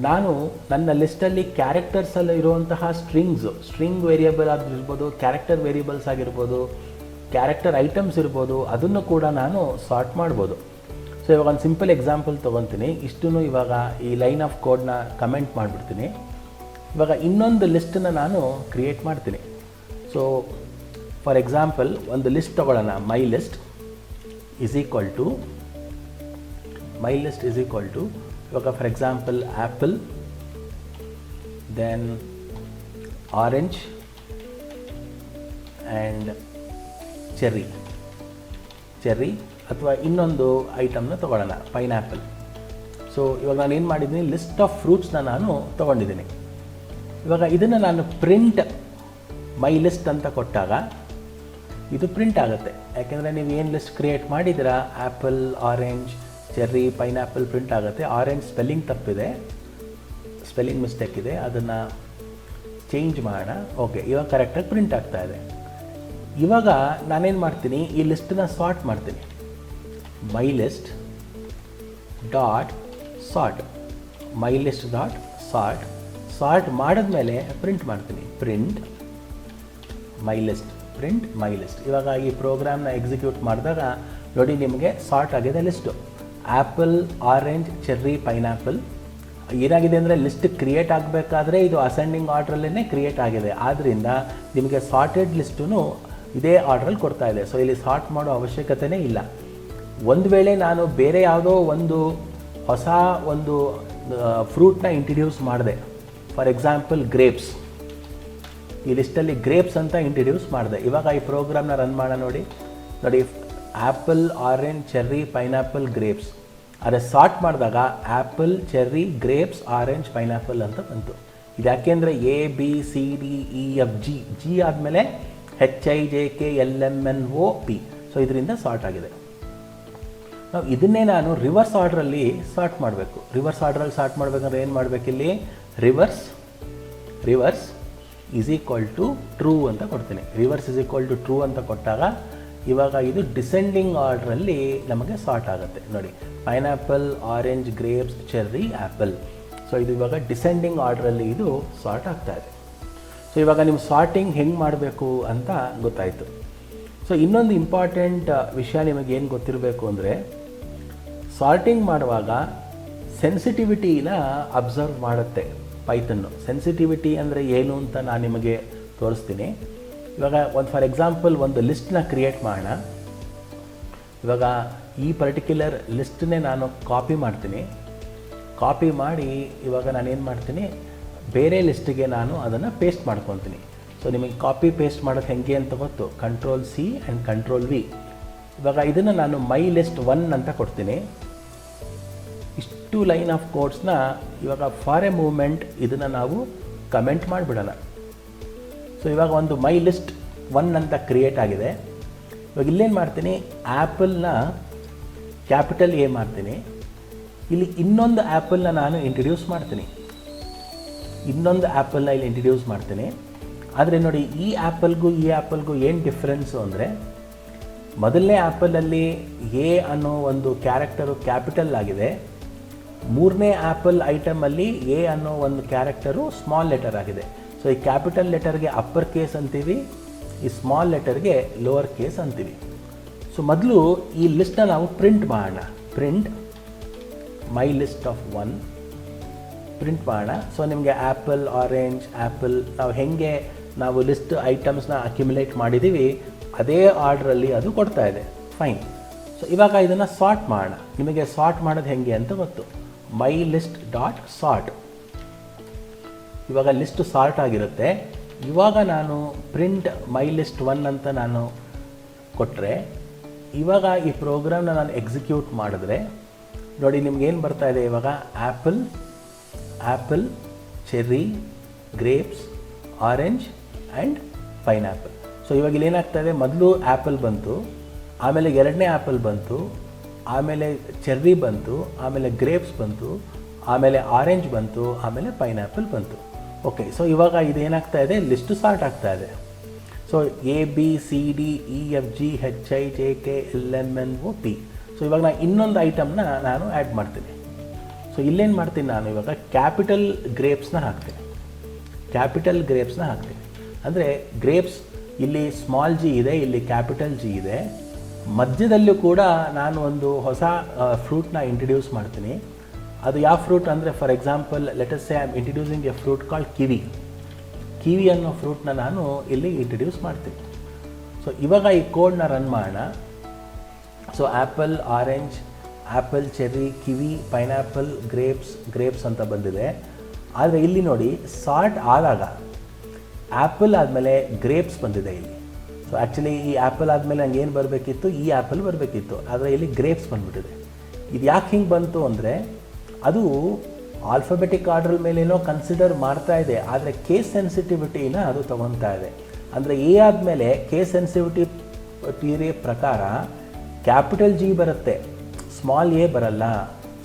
ನಾನು ನನ್ನ ಲಿಸ್ಟಲ್ಲಿ ಕ್ಯಾರೆಕ್ಟರ್ಸಲ್ಲಿ ಇರುವಂತಹ ಸ್ಟ್ರಿಂಗ್ ವೇರಿಯಬಲ್ ಆಗಿರ್ಬೋದು, ಕ್ಯಾರೆಕ್ಟರ್ ವೇರಿಯಬಲ್ಸ್ ಆಗಿರ್ಬೋದು, ಕ್ಯಾರೆಕ್ಟರ್ ಐಟಮ್ಸ್ ಇರ್ಬೋದು, ಅದನ್ನು ಕೂಡ ನಾನು ಸಾರ್ಟ್ ಮಾಡ್ಬೋದು. ಸೊ ಇವಾಗ ಒಂದು ಸಿಂಪಲ್ ಎಕ್ಸಾಂಪಲ್ ತೊಗೊತೀನಿ. ಇಷ್ಟೂ ಇವಾಗ ಈ ಲೈನ್ ಆಫ್ ಕೋಡ್ನ ಕಮೆಂಟ್ ಮಾಡಿಬಿಡ್ತೀನಿ. ಇವಾಗ ಇನ್ನೊಂದು ಲಿಸ್ಟನ್ನು ನಾನು ಕ್ರಿಯೇಟ್ ಮಾಡ್ತೀನಿ. ಸೊ ಫಾರ್ ಎಕ್ಸಾಂಪಲ್ ಒಂದು ಲಿಸ್ಟ್ ತೊಗೊಳ್ಳೋಣ. My list is equal to ಇವಾಗ for example apple, then orange and cherry. Cherry, ಅಥವಾ ಇನ್ನೊಂದು ಐಟಮ್ನ ತೊಗೊಳ್ಳೋಣ, ಪೈನಾಪಲ್. ಸೊ ಇವಾಗ ನಾನು ಏನು ಮಾಡಿದ್ದೀನಿ, ಲಿಸ್ಟ್ ಆಫ್ ಫ್ರೂಟ್ಸ್ನ ನಾನು ತೊಗೊಂಡಿದ್ದೀನಿ. ಇವಾಗ ಇದನ್ನು ನಾನು ಪ್ರಿಂಟ್ ಮೈ ಲಿಸ್ಟ್ ಅಂತ ಕೊಟ್ಟಾಗ ಇದು ಪ್ರಿಂಟ್ ಆಗುತ್ತೆ. ಯಾಕೆಂದರೆ ನೀವು ಏನು ಲಿಸ್ಟ್ ಕ್ರಿಯೇಟ್ ಮಾಡಿದ್ದೀರಾ, apple, orange, cherry, pineapple print ಆಗುತ್ತೆ. ಆರೆಂಜ್ ಸ್ಪೆಲ್ಲಿಂಗ್ ತಪ್ಪಿದೆ, ಸ್ಪೆಲ್ಲಿಂಗ್ ಮಿಸ್ಟೇಕ್ ಇದೆ, ಅದನ್ನು ಚೇಂಜ್ ಮಾಡೋಣ. ಓಕೆ, ಇವಾಗ ಕರೆಕ್ಟಾಗಿ ಪ್ರಿಂಟ್ ಆಗ್ತಾ ಇದೆ. ಇವಾಗ ನಾನೇನು ಮಾಡ್ತೀನಿ, ಈ ಲಿಸ್ಟನ್ನ ಸಾರ್ಟ್ ಮಾಡ್ತೀನಿ. ಮೈ ಲಿಸ್ಟ್ ಡಾಟ್ ಸಾರ್ಟ್, ಮೈ ಲಿಸ್ಟ್ ಡಾಟ್ ಸಾರ್ಟ್. ಸಾರ್ಟ್ ಮಾಡಿದ್ಮೇಲೆ ಪ್ರಿಂಟ್ ಮಾಡ್ತೀನಿ, ಪ್ರಿಂಟ್ ಮೈ ಲಿಸ್ಟ್, ಪ್ರಿಂಟ್ ಮೈ ಲಿಸ್ಟ್. ಇವಾಗ ಈ ಪ್ರೋಗ್ರಾಮ್ನ ಎಕ್ಸಿಕ್ಯೂಟ್ ಮಾಡಿದಾಗ ನೋಡಿ, ನಿಮಗೆ ಸಾರ್ಟ್ ಆಗಿದೆ list. Apple, orange, cherry, pineapple. ಏನಾಗಿದೆ ಅಂದರೆ, ಲಿಸ್ಟ್ ಕ್ರಿಯೇಟ್ ಆಗಬೇಕಾದ್ರೆ ಇದು ಅಸೆಂಡಿಂಗ್ ಆರ್ಡ್ರಲ್ಲೇ ಕ್ರಿಯೇಟ್ ಆಗಿದೆ. ಆದ್ದರಿಂದ ನಿಮಗೆ ಸಾರ್ಟೆಡ್ ಲಿಸ್ಟು ಇದೇ ಆರ್ಡ್ರಲ್ಲಿ ಕೊಡ್ತಾ ಇದೆ. ಸೊ ಇಲ್ಲಿ ಸಾರ್ಟ್ ಮಾಡೋ ಅವಶ್ಯಕತೆಯೇ ಇಲ್ಲ. ಒಂದು ವೇಳೆ ನಾನು ಬೇರೆ ಯಾವುದೋ ಒಂದು ಹೊಸ ಒಂದು ಫ್ರೂಟ್ನ ಇಂಟ್ರಡ್ಯೂಸ್ ಮಾಡಿದೆ, ಫಾರ್ ಎಕ್ಸಾಂಪಲ್ ಗ್ರೇಪ್ಸ್, ಈ ಲಿಸ್ಟಲ್ಲಿ ಗ್ರೇಪ್ಸ್ ಅಂತ ಇಂಟ್ರಡ್ಯೂಸ್ ಮಾಡಿದೆ. ಇವಾಗ ಈ ಪ್ರೋಗ್ರಾಮ್ನ ರನ್ ಮಾಡೋಣ. ನೋಡಿ apple, orange, cherry, pineapple, grapes. ಆದರೆ ಸಾರ್ಟ್ ಮಾಡಿದಾಗ apple, cherry, grapes, orange, pineapple ಅಂತ ಬಂತು. ಇದು ಯಾಕೆಂದರೆ ABCDEFG, ಜಿ ಆದಮೇಲೆ HIJK LMNOP. ಸೊ ಇದರಿಂದ ಸಾರ್ಟ್ ಆಗಿದೆ. ನಾವು ಇದನ್ನೇ ನಾನು ರಿವರ್ಸ್ ಆರ್ಡ್ರಲ್ಲಿ ಸಾರ್ಟ್ ಮಾಡಬೇಕು. ರಿವರ್ಸ್ ಆರ್ಡ್ರಲ್ಲಿ ಸಾರ್ಟ್ ಮಾಡಬೇಕಂದ್ರೆ ಏನು ಮಾಡಬೇಕಿಲ್ಲಿ, reverse is equal to true ಅಂತ ಕೊಡ್ತೀನಿ. Reverse is equal to true ಅಂತ ಕೊಟ್ಟಾಗ ಇವಾಗ ಇದು ಡಿಸೆಂಡಿಂಗ್ ಆರ್ಡ್ರಲ್ಲಿ ನಮಗೆ ಸಾರ್ಟ್ ಆಗುತ್ತೆ. ನೋಡಿ, pineapple, orange, grapes, cherry, apple. So ಇದು ಇವಾಗ ಡಿಸೆಂಡಿಂಗ್ ಆರ್ಡ್ರಲ್ಲಿ ಇದು ಸಾರ್ಟ್ ಆಗ್ತಾ ಇದೆ. ಸೊ ಇವಾಗ ನಿಮ್ಮ ಸಾರ್ಟಿಂಗ್ ಹೆಂಗೆ ಮಾಡಬೇಕು ಅಂತ ಗೊತ್ತಾಯಿತು. ಸೊ ಇನ್ನೊಂದು ಇಂಪಾರ್ಟೆಂಟ್ ವಿಷಯ ನಿಮಗೇನು ಗೊತ್ತಿರಬೇಕು ಅಂದರೆ, ಸಾರ್ಟಿಂಗ್ ಮಾಡುವಾಗ ಸೆನ್ಸಿಟಿವಿಟಿನ ಅಬ್ಸರ್ವ್ ಮಾಡುತ್ತೆ ಪೈಥನ್ನು. ಸೆನ್ಸಿಟಿವಿಟಿ ಅಂದರೆ ಏನು ಅಂತ ನಾನು ನಿಮಗೆ ತೋರಿಸ್ತೀನಿ. ಇವಾಗ ಫಾರ್ ಎಕ್ಸಾಂಪಲ್ ಒಂದು ಲಿಸ್ಟ್ನ ಕ್ರಿಯೇಟ್ ಮಾಡೋಣ. ಇವಾಗ ಈ ಪರ್ಟಿಕ್ಯುಲರ್ ಲಿಸ್ಟನ್ನೇ ನಾನು ಕಾಪಿ ಮಾಡ್ತೀನಿ. ಕಾಪಿ ಮಾಡಿ ಇವಾಗ ನಾನೇನು ಮಾಡ್ತೀನಿ, ಬೇರೆ ಲಿಸ್ಟಿಗೆ ನಾನು ಅದನ್ನು ಪೇಸ್ಟ್ ಮಾಡ್ಕೊತೀನಿ. ಸೊ ನಿಮಗೆ ಕಾಪಿ ಪೇಸ್ಟ್ ಮಾಡೋದು ಹೆಂಗೆ ಅಂತ ಗೊತ್ತು, Ctrl+C ಆ್ಯಂಡ್ Ctrl+V. ಇವಾಗ ಇದನ್ನು ನಾನು ಮೈ ಲಿಸ್ಟ್ 1 ಅಂತ ಕೊಡ್ತೀನಿ. ಇಷ್ಟು ಲೈನ್ ಆಫ್ ಕೋಡ್ಸ್ನ ಇವಾಗ ಫಾರ್ ಎ ಮೂಮೆಂಟ್ ಇದನ್ನು ನಾವು ಕಮೆಂಟ್ ಮಾಡಿಬಿಡೋಣ. ಸೊ ಇವಾಗ ಒಂದು ಮೈ ಲಿಸ್ಟ್ 1 ಅಂತ ಕ್ರಿಯೇಟ್ ಆಗಿದೆ. ಇವಾಗ ಇಲ್ಲೇನು ಮಾಡ್ತೀನಿ, ಆ್ಯಪಲ್ನ ಕ್ಯಾಪಿಟಲ್ A ಮಾಡ್ತೀನಿ. ಇಲ್ಲಿ ಇನ್ನೊಂದು ಆ್ಯಪಲ್ನ ನಾನು ಇಂಟ್ರಡ್ಯೂಸ್ ಮಾಡ್ತೀನಿ. ಆದರೆ ನೋಡಿ, ಈ ಆ್ಯಪಲ್ಗೂ ಏನು ಡಿಫ್ರೆನ್ಸು ಅಂದರೆ, ಮೊದಲನೇ ಆ್ಯಪಲಲ್ಲಿ A ಅನ್ನೋ ಒಂದು ಕ್ಯಾರೆಕ್ಟರು ಕ್ಯಾಪಿಟಲ್ ಆಗಿದೆ. ಮೂರನೇ ಆ್ಯಪಲ್ ಐಟಮಲ್ಲಿ A ಅನ್ನೋ ಒಂದು ಕ್ಯಾರೆಕ್ಟರು ಸ್ಮಾಲ್ ಲೆಟರ್ ಆಗಿದೆ. ಸೊ ಈ ಕ್ಯಾಪಿಟಲ್ ಲೆಟರ್ಗೆ ಅಪ್ಪರ್ ಕೇಸ್ ಅಂತೀವಿ, ಈ ಸ್ಮಾಲ್ ಲೆಟರ್ಗೆ ಲೋವರ್ ಕೇಸ್ ಅಂತೀವಿ. ಸೊ ಮೊದಲು ಈ ಲಿಸ್ಟನ್ನ ನಾವು ಪ್ರಿಂಟ್ ಮಾಡೋಣ. Print my list of 1 print ಮಾಡೋಣ. ಸೊ ನಿಮಗೆ ಆ್ಯಪಲ್, ಆರೆಂಜ್, ಆ್ಯಪಲ್ ನಾವು ಲಿಸ್ಟ್ ಐಟಮ್ಸ್ನ ಅಕ್ಯುಮುಲೇಟ್ ಮಾಡಿದ್ದೀವಿ, ಅದೇ ಆರ್ಡ್ರಲ್ಲಿ ಅದು ಕೊಡ್ತಾ ಇದೆ. ಫೈನ್. ಸೊ ಇವಾಗ ಇದನ್ನು ಸಾರ್ಟ್ ಮಾಡೋಣ. ನಿಮಗೆ ಸಾರ್ಟ್ ಮಾಡೋದು ಹೆಂಗೆ ಅಂತ ಗೊತ್ತು, ಮೈ ಲಿಸ್ಟ್ ಡಾಟ್ ಸಾರ್ಟ್. ಇವಾಗ ಲಿಸ್ಟ್ ಸಾರ್ಟ್ ಆಗಿರುತ್ತೆ. ಇವಾಗ ನಾನು ಪ್ರಿಂಟ್ ಮೈ ಲಿಸ್ಟ್ 1 ಅಂತ ನಾನು ಕೊಟ್ಟರೆ, ಇವಾಗ ಈ ಪ್ರೋಗ್ರಾಮ್ನ ನಾನು ಎಕ್ಸಿಕ್ಯೂಟ್ ಮಾಡಿದ್ರೆ ನೋಡಿ, ನಿಮ್ಗೇನು ಬರ್ತಾ ಇದೆ, ಇವಾಗ apple, cherry, grapes, orange and pineapple. So ಇವಾಗ ಇಲ್ಲಿ ಏನಾಗ್ತಾ ಇದೆ, ಮೊದಲು ಆ್ಯಪಲ್ ಬಂತು, ಆಮೇಲೆ ಎರಡನೇ ಆ್ಯಪಲ್ ಬಂತು, ಆಮೇಲೆ ಚೆರ್ರಿ ಬಂತು, ಆಮೇಲೆ ಗ್ರೇಪ್ಸ್ ಬಂತು, ಆಮೇಲೆ ಆರೆಂಜ್ ಬಂತು, ಆಮೇಲೆ ಪೈನಾಪಲ್ ಬಂತು. ಓಕೆ, ಸೊ ಇವಾಗ ಇದೇನಾಗ್ತಾ ಇದೆ, ಲಿಸ್ಟು ಸಾರ್ಟ್ ಆಗ್ತಾ ಇದೆ. So ABCDEFG HIJK LMNOP. So ಇವಾಗ ನಾನು ಇನ್ನೊಂದು ಐಟಮ್ನ ನಾನು ಆ್ಯಡ್ ಮಾಡ್ತೀನಿ. ಸೊ ಇಲ್ಲೇನು ಮಾಡ್ತೀನಿ, ನಾನು ಇವಾಗ ಕ್ಯಾಪಿಟಲ್ ಗ್ರೇಪ್ಸ್ನ ಹಾಕ್ತೀನಿ. ಅಂದರೆ ಗ್ರೇಪ್ಸ್ ಇಲ್ಲಿ ಸ್ಮಾಲ್ G ಇದೆ, ಇಲ್ಲಿ ಕ್ಯಾಪಿಟಲ್ G ಇದೆ. ಮಧ್ಯದಲ್ಲೂ ಕೂಡ ನಾನು ಒಂದು ಹೊಸ ಫ್ರೂಟ್ನ ಇಂಟ್ರಡ್ಯೂಸ್ ಮಾಡ್ತೀನಿ. ಅದು ಯಾವ ಫ್ರೂಟ್ ಅಂದರೆ, for example let us say I am introducing a fruit called kiwi ಅನ್ನೋ ಫ್ರೂಟ್ನ ನಾನು ಇಲ್ಲಿ ಇಂಟ್ರಡ್ಯೂಸ್ ಮಾಡ್ತೀನಿ. ಸೊ ಇವಾಗ ಈ ಕೋಡ್ನ ರನ್ ಮಾಡೋಣ. So apple, orange, apple, cherry, kiwi, pineapple, grapes ಅಂತ ಬಂದಿದೆ. ಆದರೆ ಇಲ್ಲಿ ನೋಡಿ, ಸಾರ್ಟ್ ಆದಾಗ ಆ್ಯಪಲ್ ಆದಮೇಲೆ ಗ್ರೇಪ್ಸ್ ಬಂದಿದೆ ಇಲ್ಲಿ. ಸೊ ಸೊ ಆ್ಯಕ್ಚುಲಿ ಈ ಆ್ಯಪಲ್ ಆದಮೇಲೆ ನಂಗೆ ಏನು ಬರಬೇಕಿತ್ತು, ಈ ಆ್ಯಪಲ್ ಬರಬೇಕಿತ್ತು, ಆದರೆ ಇಲ್ಲಿ ಗ್ರೇಪ್ಸ್ ಬಂದುಬಿಟ್ಟಿದೆ. ಇದು ಯಾಕೆ ಹಿಂಗೆ ಬಂತು ಅಂದರೆ ಅದು ಆಲ್ಫಾಬೆಟಿಕ್ ಆರ್ಡರ್ ಮೇಲೇನೋ ಕನ್ಸಿಡರ್ ಮಾಡ್ತಾ ಇದೆ, ಆದರೆ ಕೇಸ್ ಸೆನ್ಸಿಟಿವಿಟಿನ ಅದು ತೊಗೊತಾ ಇದೆ. ಅಂದರೆ ಎ ಆದಮೇಲೆ ಕೇಸ್ ಸೆನ್ಸಿಟಿವಿಟಿ ಪ್ರಕಾರ ಕ್ಯಾಪಿಟಲ್ ಜಿ ಬರುತ್ತೆ, ಸ್ಮಾಲ್ ಎ ಬರಲ್ಲ.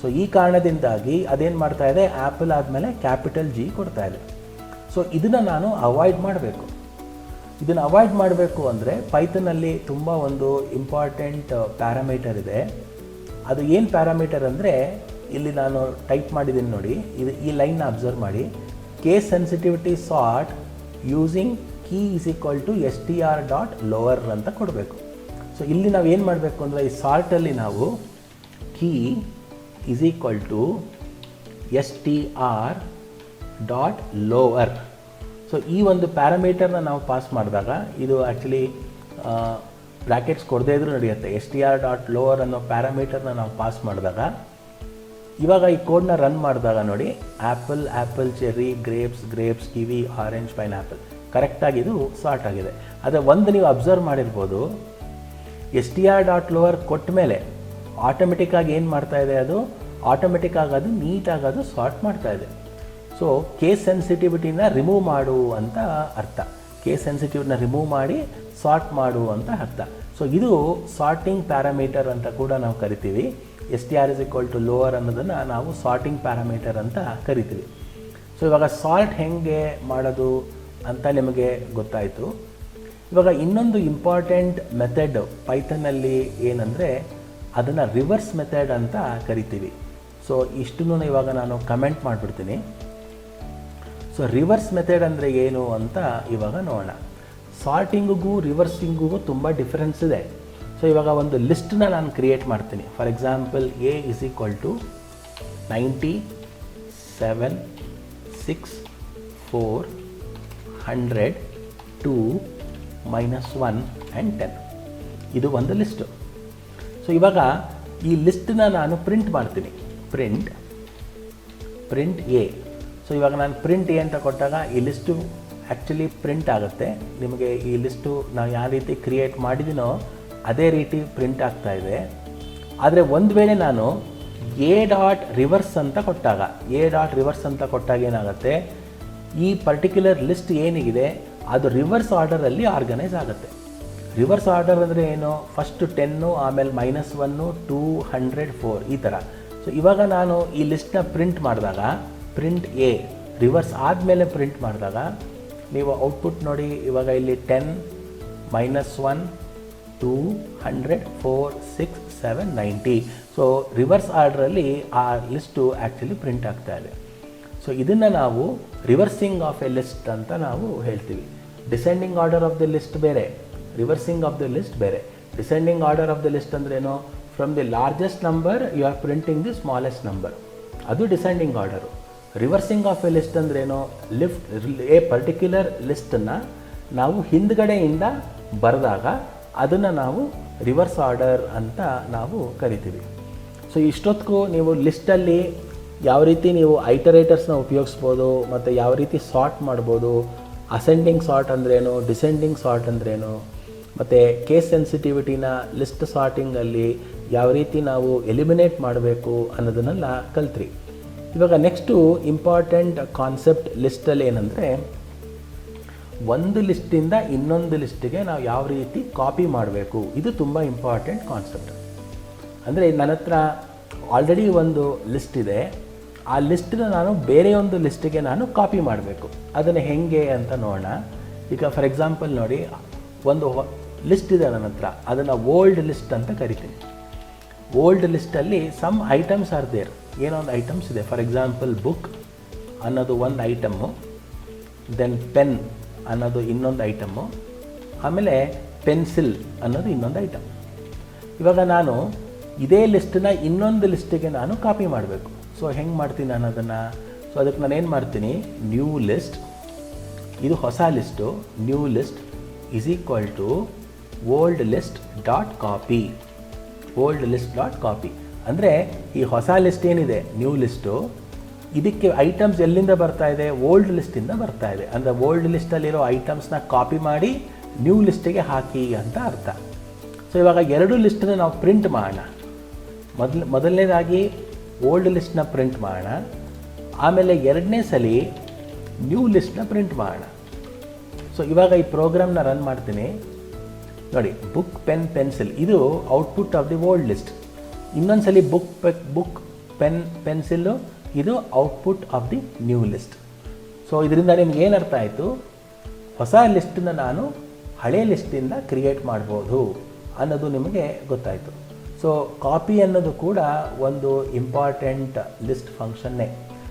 ಸೊ ಈ ಕಾರಣದಿಂದಾಗಿ ಅದೇನು ಮಾಡ್ತಾ ಇದೆ, ಆ್ಯಪಲ್ ಆದಮೇಲೆ ಕ್ಯಾಪಿಟಲ್ ಜಿ ಕೊಡ್ತಾ ಇದೆ. ಸೊ ಇದನ್ನು ನಾನು ಅವಾಯ್ಡ್ ಮಾಡಬೇಕು. ಇದನ್ನು ಅವಾಯ್ಡ್ ಮಾಡಬೇಕು ಅಂದರೆ ಪೈಥನಲ್ಲಿ ತುಂಬ ಒಂದು ಇಂಪಾರ್ಟೆಂಟ್ ಪ್ಯಾರಾಮೀಟರ್ ಇದೆ. ಅದು ಏನು ಪ್ಯಾರಾಮೀಟರ್ ಅಂದರೆ, ಇಲ್ಲಿ ನಾನು ಟೈಪ್ ಮಾಡಿದ್ದೀನಿ ನೋಡಿ, ಇದು ಈ ಲೈನ್ನ ಅಬ್ಸರ್ವ್ ಮಾಡಿ. Case sensitivity sort using key str.lower ಅಂತ ಕೊಡಬೇಕು. ಸೊ ಇಲ್ಲಿ ನಾವು ಏನು ಮಾಡಬೇಕು ಅಂದರೆ, ಈ ಸಾರ್ಟಲ್ಲಿ ನಾವು ಕೀ str.lower. ಸೊ ಈ ಒಂದು ಪ್ಯಾರಾಮೀಟರ್ನ ನಾವು ಪಾಸ್ ಮಾಡಿದಾಗ, ಇದು ಆ್ಯಕ್ಚುಲಿ ಬ್ರ್ಯಾಕೆಟ್ಸ್ ಕೊಡದೇ ಇದ್ರೂ ನಡೆಯುತ್ತೆ. str.lower ಅನ್ನೋ ಪ್ಯಾರಾಮೀಟರ್ನ ನಾವು ಪಾಸ್ ಮಾಡಿದಾಗ, ಇವಾಗ ಈ ಕೋಡ್ನ ರನ್ ಮಾಡಿದಾಗ ನೋಡಿ, ಆ್ಯಪಲ್ ಚೆರ್ರಿ, ಗ್ರೇಪ್ಸ್ ಕಿವಿ, ಆರೆಂಜ್, ಪೈನಾಪಲ್ ಕರೆಕ್ಟಾಗಿ ಇದು ಸಾರ್ಟ್ ಆಗಿದೆ. ಆದರೆ ಒಂದು ನೀವು ಅಬ್ಸರ್ವ್ ಮಾಡಿರ್ಬೋದು, str.lower ಕೊಟ್ಟ ಮೇಲೆ ಆಟೋಮೆಟಿಕ್ಕಾಗಿ ಏನು ಮಾಡ್ತಾ ಇದೆ, ಅದು ಆಟೋಮೆಟಿಕ್ಕಾಗಿ ಅದು ನೀಟಾಗಿ ಅದು ಸಾರ್ಟ್ ಮಾಡ್ತಾ ಇದೆ. ಸೊ ಕೇಸ್ ಸೆನ್ಸಿಟಿವಿಟಿನ ರಿಮೂವ್ ಮಾಡು ಅಂತ ಅರ್ಥ. ಕೇಸ್ ಸೆನ್ಸಿಟಿವಿಟಿನ ರಿಮೂವ್ ಮಾಡಿ ಸಾರ್ಟ್ ಮಾಡು ಅಂತ ಅರ್ಥ. ಸೊ ಇದು ಸಾರ್ಟಿಂಗ್ ಪ್ಯಾರಾಮೀಟರ್ ಅಂತ ಕೂಡ ನಾವು ಕರಿತೀವಿ. str=lower ಅನ್ನೋದನ್ನು ನಾವು ಸಾರ್ಟಿಂಗ್ ಪ್ಯಾರಾಮೀಟರ್ ಅಂತ ಕರಿತೀವಿ. ಸೊ ಇವಾಗ ಸಾರ್ಟ್ ಹೇಗೆ ಮಾಡೋದು ಅಂತ ನಿಮಗೆ ಗೊತ್ತಾಯಿತು. ಇವಾಗ ಇನ್ನೊಂದು ಇಂಪಾರ್ಟೆಂಟ್ ಮೆಥಡ್ ಪೈಥನಲ್ಲಿ ಏನಂದರೆ, ಅದನ್ನು ರಿವರ್ಸ್ ಮೆಥಡ್ ಅಂತ ಕರಿತೀವಿ. ಸೊ ಇಷ್ಟನ್ನು ಇವಾಗ ನಾನು ಕಮೆಂಟ್ ಮಾಡಿಬಿಡ್ತೀನಿ. ಸೊ ರಿವರ್ಸ್ ಮೆಥಡ್ ಅಂದರೆ ಏನು ಅಂತ ಇವಾಗ ನೋಡೋಣ. ಸಾರ್ಟಿಂಗಿಗೂ ರಿವರ್ಸಿಂಗಿಗೂ ತುಂಬ ಡಿಫ್ರೆನ್ಸ್ ಇದೆ. ಸೊ ಇವಾಗ ಒಂದು ಲಿಸ್ಟನ್ನ ನಾನು ಕ್ರಿಯೇಟ್ ಮಾಡ್ತೀನಿ. For example, A = 90, 7, 6, 4, 100, 2, -1 and 10. ಇದು ಒಂದು ಲಿಸ್ಟು. ಸೊ ಇವಾಗ ಈ ಲಿಸ್ಟನ್ನ ನಾನು ಪ್ರಿಂಟ್ ಮಾಡ್ತೀನಿ. Print A. ಸೊ ಇವಾಗ ನಾನು ಪ್ರಿಂಟ್ A ಅಂತ ಕೊಟ್ಟಾಗ ಈ ಲಿಸ್ಟು ಆ್ಯಕ್ಚುಲಿ ಪ್ರಿಂಟ್ ಆಗುತ್ತೆ. ನಿಮಗೆ ಈ ಲಿಸ್ಟು ನಾವು ಯಾವ ರೀತಿ ಕ್ರಿಯೇಟ್ ಮಾಡಿದ್ದೀನೋ ಅದೇ ರೀತಿ ಪ್ರಿಂಟ್ ಆಗ್ತಾ ಇದೆ. ಆದರೆ ಒಂದು ವೇಳೆ ನಾನು A.reverse ಅಂತ ಕೊಟ್ಟಾಗ ಏನಾಗುತ್ತೆ, ಈ ಪರ್ಟಿಕ್ಯುಲರ್ ಲಿಸ್ಟ್ ಏನಿದೆ ಅದು ರಿವರ್ಸ್ ಆರ್ಡರಲ್ಲಿ ಆರ್ಗನೈಸ್ ಆಗುತ್ತೆ. ರಿವರ್ಸ್ ಆರ್ಡರ್ ಅಂದರೆ ಏನು, ಫಸ್ಟ್ 10, ಆಮೇಲೆ -1, 2, 100, 4 ಈ ಥರ. ಸೊ ಇವಾಗ ನಾನು ಈ ಲಿಸ್ಟ್ನ ಪ್ರಿಂಟ್ ಮಾಡಿದಾಗ, ಪ್ರಿಂಟ್ A ರಿವರ್ಸ್ ಆದಮೇಲೆ ಪ್ರಿಂಟ್ ಮಾಡಿದಾಗ ನೀವು ಔಟ್ಪುಟ್ ನೋಡಿ. ಇವಾಗ ಇಲ್ಲಿ 10, -1, 2, 100, 4, 6, 7, 90. ಸೊ ರಿವರ್ಸ್ ಆರ್ಡ್ರಲ್ಲಿ ಆ ಲಿಸ್ಟು ಆ್ಯಕ್ಚುಲಿ ಪ್ರಿಂಟ್ ಆಗ್ತಾ ಇದೆ. ಸೊ ಇದನ್ನು ನಾವು ರಿವರ್ಸಿಂಗ್ ಆಫ್ ಎ ಲಿಸ್ಟ್ ಅಂತ ನಾವು ಹೇಳ್ತೀವಿ. Descending order of the list ಬೇರೆ, ರಿವರ್ಸಿಂಗ್ ಆಫ್ ದ ಲಿಸ್ಟ್ ಬೇರೆ. Descending order of the list ಅಂದ್ರೇನು, from the largest number you are printing the smallest number, ಅದು descending order. Reversing of a list ಅಂದ್ರೇನು, ಎ ಪರ್ಟಿಕ್ಯುಲರ್ ಲಿಸ್ಟನ್ನು ನಾವು ಹಿಂದ್ಗಡೆಯಿಂದ ಬರೆದಾಗ ಅದನ್ನು ನಾವು ರಿವರ್ಸ್ ಆರ್ಡರ್ ಅಂತ ನಾವು ಕರಿತೀವಿ. ಸೊ ಇಷ್ಟೊತ್ತಿಗೂ ನೀವು ಲಿಸ್ಟಲ್ಲಿ ಯಾವ ರೀತಿ ನೀವು ಐಟರೇಟರ್ಸ್ನ ಉಪಯೋಗಿಸ್ಬೋದು ಮತ್ತು ಯಾವ ರೀತಿ ಸಾರ್ಟ್ ಮಾಡ್ಬೋದು, ಅಸೆಂಡಿಂಗ್ ಸಾರ್ಟ್ ಅಂದ್ರೇನು, ಡಿಸೆಂಡಿಂಗ್ ಸಾರ್ಟ್ ಅಂದ್ರೇನು, ಮತ್ತು ಕೇಸ್ ಸೆನ್ಸಿಟಿವಿಟಿನ ಲಿಸ್ಟ್ ಸಾರ್ಟಿಂಗಲ್ಲಿ ಯಾವ ರೀತಿ ನಾವು ಎಲಿಮಿನೇಟ್ ಮಾಡಬೇಕು ಅನ್ನೋದನ್ನೆಲ್ಲ ಕಲ್ತ್ರಿ. ಇವಾಗ ನೆಕ್ಸ್ಟು ಇಂಪಾರ್ಟೆಂಟ್ ಕಾನ್ಸೆಪ್ಟ್ ಲಿಸ್ಟಲ್ಲಿ ಏನಂದರೆ, ಒಂದು ಲಿಸ್ಟಿಂದ ಇನ್ನೊಂದು ಲಿಸ್ಟಿಗೆ ನಾವು ಯಾವ ರೀತಿ ಕಾಪಿ ಮಾಡಬೇಕು, ಇದು ತುಂಬ ಇಂಪಾರ್ಟೆಂಟ್ ಕಾನ್ಸೆಪ್ಟ್. ಅಂದರೆ ನನ್ನ ಹತ್ರ ಆಲ್ರೆಡಿ ಒಂದು ಲಿಸ್ಟ್ ಇದೆ, ಆ ಲಿಸ್ಟನ್ನ ನಾನು ಬೇರೆ ಒಂದು ಲಿಸ್ಟಿಗೆ ನಾನು ಕಾಪಿ ಮಾಡಬೇಕು. ಅದನ್ನು ಹೆಂಗೆ ಅಂತ ನೋಡೋಣ. ಈಗ ಫಾರ್ ಎಕ್ಸಾಂಪಲ್ ನೋಡಿ, ಒಂದು ಲಿಸ್ಟ್ ಇದೆ ನನ್ನ ಹತ್ರ, ಅದನ್ನು ಓಲ್ಡ್ ಲಿಸ್ಟ್ ಅಂತ ಕರಿತೀನಿ. ಓಲ್ಡ್ ಲಿಸ್ಟಲ್ಲಿ ಸಮ್ ಐಟಮ್ಸ್ ಆರ್ ದೇರ್, ಏನೋ ಒಂದು ಐಟಮ್ಸ್ ಇದೆ. ಫಾರ್ ಎಕ್ಸಾಂಪಲ್, ಬುಕ್ ಅನ್ನೋದು ಒಂದು ಐಟಮ್ಮು, ದೆನ್ ಪೆನ್ ಅನ್ನೋದು ಇನ್ನೊಂದು ಐಟಮ್ಮು, ಆಮೇಲೆ ಪೆನ್ಸಿಲ್ ಅನ್ನೋದು ಇನ್ನೊಂದು ಐಟಮ್. ಇವಾಗ ನಾನು ಇದೇ ಲಿಸ್ಟನ್ನ ಇನ್ನೊಂದು ಲಿಸ್ಟಿಗೆ ನಾನು ಕಾಪಿ ಮಾಡಬೇಕು. ಸೊ ಹೆಂಗೆ ಮಾಡ್ತೀನಿ ನಾನು ಅದನ್ನು? ಸೊ ಅದಕ್ಕೆ ನಾನು ಏನು ಮಾಡ್ತೀನಿ, ನ್ಯೂ ಲಿಸ್ಟ್, ಇದು ಹೊಸ list, new list = old list dot copy. Old list dot copy ಅಂದರೆ ಈ ಹೊಸ ಲಿಸ್ಟ್ ಏನಿದೆ, ನ್ಯೂ ಲಿಸ್ಟು, ಇದಕ್ಕೆ ಐಟಮ್ಸ್ ಎಲ್ಲಿಂದ ಬರ್ತಾ ಇದೆ, ಓಲ್ಡ್ ಲಿಸ್ಟಿಂದ ಬರ್ತಾ ಇದೆ. ಅಂದರೆ ಓಲ್ಡ್ ಲಿಸ್ಟಲ್ಲಿರೋ ಐಟಮ್ಸ್ನ ಕಾಪಿ ಮಾಡಿ ನ್ಯೂ ಲಿಸ್ಟಿಗೆ ಹಾಕಿ ಅಂತ ಅರ್ಥ. ಸೊ ಇವಾಗ ಎರಡು ಲಿಸ್ಟನ್ನು ನಾವು ಪ್ರಿಂಟ್ ಮಾಡೋಣ. ಮೊದಲನೇದಾಗಿ ಓಲ್ಡ್ ಲಿಸ್ಟ್ನ ಪ್ರಿಂಟ್ ಮಾಡೋಣ, ಆಮೇಲೆ ಎರಡನೇ ಸಲ ನ್ಯೂ ಲಿಸ್ಟ್ನ ಪ್ರಿಂಟ್ ಮಾಡೋಣ. ಸೊ ಇವಾಗ ಈ ಪ್ರೋಗ್ರಾಮ್ನ ರನ್ ಮಾಡ್ತೀನಿ. ನೋಡಿ, ಬುಕ್ ಪೆನ್ ಪೆನ್ಸಿಲ್ ಇದು output of the old list. ಇನ್ನೊಂದು ಸಲ ಬುಕ್ ಪೆನ್ ಪೆನ್ಸಿಲ್ಲು ಇದು output of the new list. So ಇದರಿಂದ ನಿಮ್ಗೆ ಏನು ಅರ್ಥ ಆಯಿತು? ಹೊಸ ಲಿಸ್ಟನ್ನು ನಾನು ಹಳೆ ಲಿಸ್ಟಿಂದ ಕ್ರಿಯೇಟ್ ಮಾಡ್ಬೋದು ಅನ್ನೋದು ನಿಮಗೆ ಗೊತ್ತಾಯಿತು. ಸೊ ಕಾಪಿ ಅನ್ನೋದು ಕೂಡ ಒಂದು ಇಂಪಾರ್ಟೆಂಟ್ ಲಿಸ್ಟ್ ಫಂಕ್ಷನ್ನೇ.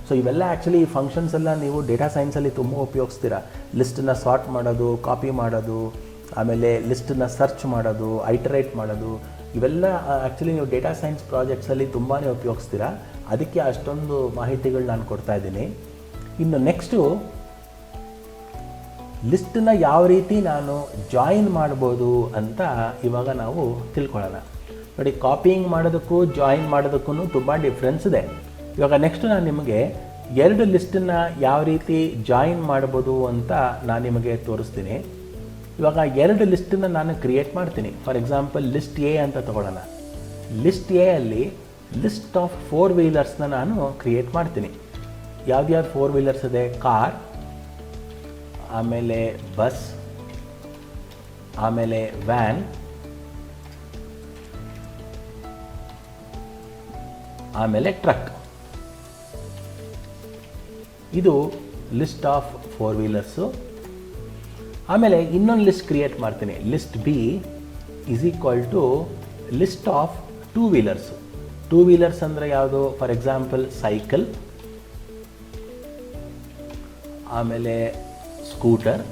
ಸೊ ಇವೆಲ್ಲ ಆ್ಯಕ್ಚುಲಿ ಈ ಫಂಕ್ಷನ್ಸ್ ಎಲ್ಲ ನೀವು ಡೇಟಾ ಸೈನ್ಸಲ್ಲಿ ತುಂಬ ಉಪಯೋಗಿಸ್ತೀರ. ಲಿಸ್ಟನ್ನು ಸಾರ್ಟ್ ಮಾಡೋದು, ಕಾಪಿ ಮಾಡೋದು, ಆಮೇಲೆ ಲಿಸ್ಟನ್ನು ಸರ್ಚ್ ಮಾಡೋದು, ಐಟರೇಟ್ ಮಾಡೋದು, ಇವೆಲ್ಲ ಆ್ಯಕ್ಚುಲಿ ನೀವು ಡೇಟಾ ಸೈನ್ಸ್ ಪ್ರಾಜೆಕ್ಟ್ಸಲ್ಲಿ ತುಂಬಾ ಉಪಯೋಗಿಸ್ತೀರ. ಅದಕ್ಕೆ ಅಷ್ಟೊಂದು ಮಾಹಿತಿಗಳು ನಾನು ಕೊಡ್ತಾ ಇದ್ದೀನಿ. ಇನ್ನು ನೆಕ್ಸ್ಟು ಲಿಸ್ಟನ್ನು ಯಾವ ರೀತಿ ನಾನು ಜಾಯಿನ್ ಮಾಡ್ಬೋದು ಅಂತ ಇವಾಗ ನಾವು ತಿಳ್ಕೊಳ್ಳೋಣ. ನೋಡಿ, ಕಾಪಿಂಗ್ ಮಾಡೋದಕ್ಕೂ ಜಾಯಿನ್ ಮಾಡೋದಕ್ಕೂ ತುಂಬ ಡಿಫ್ರೆನ್ಸ್ ಇದೆ. ಇವಾಗ ನೆಕ್ಸ್ಟ್ ನಾನು ನಿಮಗೆ ಎರಡು ಲಿಸ್ಟನ್ನು ಯಾವ ರೀತಿ ಜಾಯಿನ್ ಮಾಡ್ಬೋದು ಅಂತ ನಾನು ನಿಮಗೆ ತೋರಿಸ್ತೀನಿ. ಇವಾಗ ಎರಡು ಲಿಸ್ಟನ್ನು ನಾನು ಕ್ರಿಯೇಟ್ ಮಾಡ್ತೀನಿ. ಫಾರ್ ಎಕ್ಸಾಂಪಲ್ ಲಿಸ್ಟ್ ಎ ಅಂತ ತಗೊಳ್ಳೋಣ. ಲಿಸ್ಟ್ ಎ ಅಲ್ಲಿ ಲಿಸ್ಟ್ ಆಫ್ 4 ವೀಲರ್ಸ್ನ ನಾನು ಕ್ರಿಯೇಟ್ ಮಾಡ್ತೀನಿ. ಯಾವ್ದ್ಯಾವ್ದು 4 ವೀಲರ್ಸ್ ಇದೆ? ಕಾರ್, ಆಮೇಲೆ ಬಸ್, ಆಮೇಲೆ ವ್ಯಾನ್, ಆಮೇಲೆ ಟ್ರಕ್. ಇದು ಲಿಸ್ಟ್ ಆಫ್ 4 ವೀಲರ್ಸು. ಆಮೇಲೆ ಇನ್ನೊಂದು ಲಿಸ್ಟ್ ಕ್ರಿಯೇಟ್ ಮಾಡ್ತೀನಿ. List B is equal to list of 2 wheelers. 2 wheelers ಅಂದರೆ ಯಾವುದು? ಫಾರ್ ಎಕ್ಸಾಂಪಲ್ ಸೈಕಲ್, ಆಮೇಲೆ ಸ್ಕೂಟರ್,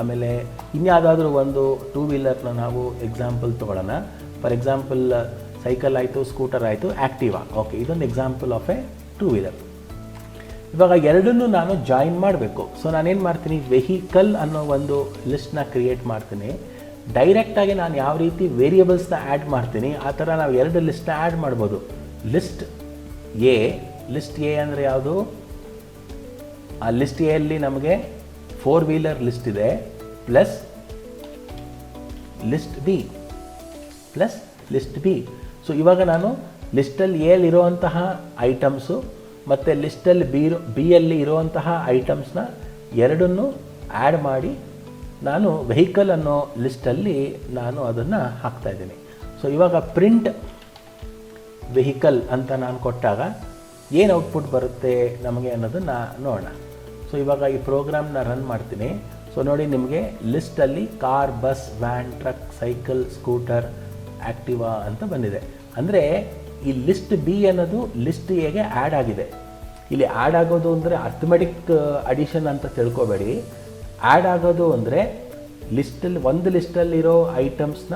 ಆಮೇಲೆ ಇನ್ಯಾವುದಾದ್ರೂ ಒಂದು 2 ವೀಲರ್ನ ನಾವು ಎಕ್ಸಾಂಪಲ್ ತೊಗೊಳ್ಳೋಣ. ಫಾರ್ ಎಕ್ಸಾಂಪಲ್ ಸೈಕಲ್ ಆಯಿತು, ಸ್ಕೂಟರ್ ಆಯಿತು, ಆ್ಯಕ್ಟಿವಾ. ಓಕೆ, ಇದೊಂದು ಎಕ್ಸಾಂಪಲ್ ಆಫ್ ಎ 2 ವೀಲರ್. ಇವಾಗ ಎರಡನ್ನೂ ನಾನು ಜಾಯಿನ್ ಮಾಡಬೇಕು. ಸೊ ನಾನೇನು ಮಾಡ್ತೀನಿ? ವೆಹಿಕಲ್ ಅನ್ನೋ ಒಂದು ಲಿಸ್ಟ್ನ ಕ್ರಿಯೇಟ್ ಮಾಡ್ತೀನಿ. ಡೈರೆಕ್ಟಾಗಿ ನಾನು ಯಾವ ರೀತಿ ವೇರಿಯೇಬಲ್ಸ್ನ ಆ್ಯಡ್ ಮಾಡ್ತೀನಿ ಆ ಥರ ನಾವು ಎರಡು ಲಿಸ್ಟ್ನ ಆ್ಯಡ್ ಮಾಡ್ಬೋದು. ಲಿಸ್ಟ್ ಎ ಅಂದರೆ ಯಾವುದು? ಆ ಲಿಸ್ಟ್ ಎ ಅಲ್ಲಿ ನಮಗೆ 4 ವೀಲರ್ ಲಿಸ್ಟ್ ಇದೆ, ಪ್ಲಸ್ ಲಿಸ್ಟ್ ಬಿ. ಸೊ ಇವಾಗ ನಾನು ಲಿಸ್ಟಲ್ಲಿ ಎಲ್ಲಿ ಇರೋವಂತಹ ಐಟಮ್ಸು ಮತ್ತು ಲಿಸ್ಟಲ್ಲಿ ಬಿ ಯಲ್ಲಿ ಇರುವಂತಹ ಐಟಮ್ಸ್ನ ಎರಡನ್ನೂ ಆ್ಯಡ್ ಮಾಡಿ ನಾನು ವೆಹಿಕಲ್ ಅನ್ನೋ ಲಿಸ್ಟಲ್ಲಿ ನಾನು ಅದನ್ನು ಹಾಕ್ತಾಯಿದ್ದೀನಿ. ಸೊ ಇವಾಗ ಪ್ರಿಂಟ್ ವೆಹಿಕಲ್ ಅಂತ ನಾನು ಕೊಟ್ಟಾಗ ಏನು ಔಟ್ಪುಟ್ ಬರುತ್ತೆ ನಮಗೆ ಅನ್ನೋದನ್ನು ನೋಡೋಣ. ಸೊ ಇವಾಗ ಈ ಪ್ರೋಗ್ರಾಮ್ನ ರನ್ ಮಾಡ್ತೀನಿ. ಸೊ ನೋಡಿ, ನಿಮಗೆ ಲಿಸ್ಟಲ್ಲಿ car, bus, van, truck, cycle, scooter, Activa ಅಂತ ಬಂದಿದೆ. ಅಂದರೆ ಈ ಲಿಸ್ಟ್ ಬಿ ಅನ್ನೋದು ಲಿಸ್ಟ್ ಎಗೆ ಆ್ಯಡ್ ಆಗಿದೆ. ಇಲ್ಲಿ ಆ್ಯಡ್ ಆಗೋದು ಅಂದರೆ ಅರ್ಥಮೆಟಿಕ್ ಅಡಿಷನ್ ಅಂತ ತಿಳ್ಕೊಬೇಡಿ. ಆ್ಯಡ್ ಆಗೋದು ಅಂದರೆ ಒಂದು ಲಿಸ್ಟಲ್ಲಿರೋ ಐಟಮ್ಸ್ನ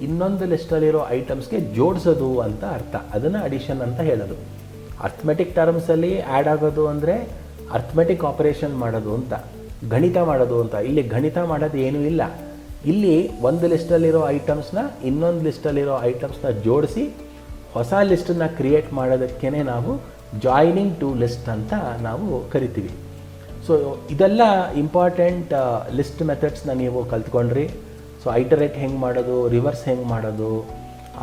ಇನ್ನೊಂದು ಲಿಸ್ಟಲ್ಲಿರೋ ಐಟಮ್ಸ್ಗೆ ಜೋಡಿಸೋದು ಅಂತ ಅರ್ಥ. ಅದನ್ನು ಅಡಿಷನ್ ಅಂತ ಹೇಳೋದು. ಅರ್ಥಮೆಟಿಕ್ ಟರ್ಮ್ಸಲ್ಲಿ ಆ್ಯಡ್ ಆಗೋದು ಅಂದರೆ ಅರ್ಥಮೆಟಿಕ್ ಆಪರೇಷನ್ ಮಾಡೋದು ಅಂತ, ಗಣಿತ ಮಾಡೋದು ಅಂತ. ಇಲ್ಲಿ ಗಣಿತ ಮಾಡೋದು ಏನೂ ಇಲ್ಲ. ಇಲ್ಲಿ ಒಂದು ಲಿಸ್ಟಲ್ಲಿರೋ ಐಟಮ್ಸ್ನ ಇನ್ನೊಂದು ಲಿಸ್ಟಲ್ಲಿರೋ ಐಟಮ್ಸ್ನ ಜೋಡಿಸಿ ಹೊಸ ಲಿಸ್ಟನ್ನು ಕ್ರಿಯೇಟ್ ಮಾಡೋದಕ್ಕೇ ನಾವು ಜಾಯ್ನಿಂಗ್ ಟು ಲಿಸ್ಟ್ ಅಂತ ನಾವು ಕರಿತೀವಿ. ಸೊ ಇದೆಲ್ಲ ಇಂಪಾರ್ಟೆಂಟ್ ಲಿಸ್ಟ್ ಮೆಥಡ್ಸ್ನ ನೀವು ಕಲ್ತ್ಕೊಂಡ್ರಿ. ಸೊ ಐಟರೇಟ್ ಹೆಂಗೆ ಮಾಡೋದು, ರಿವರ್ಸ್ ಹೆಂಗೆ ಮಾಡೋದು,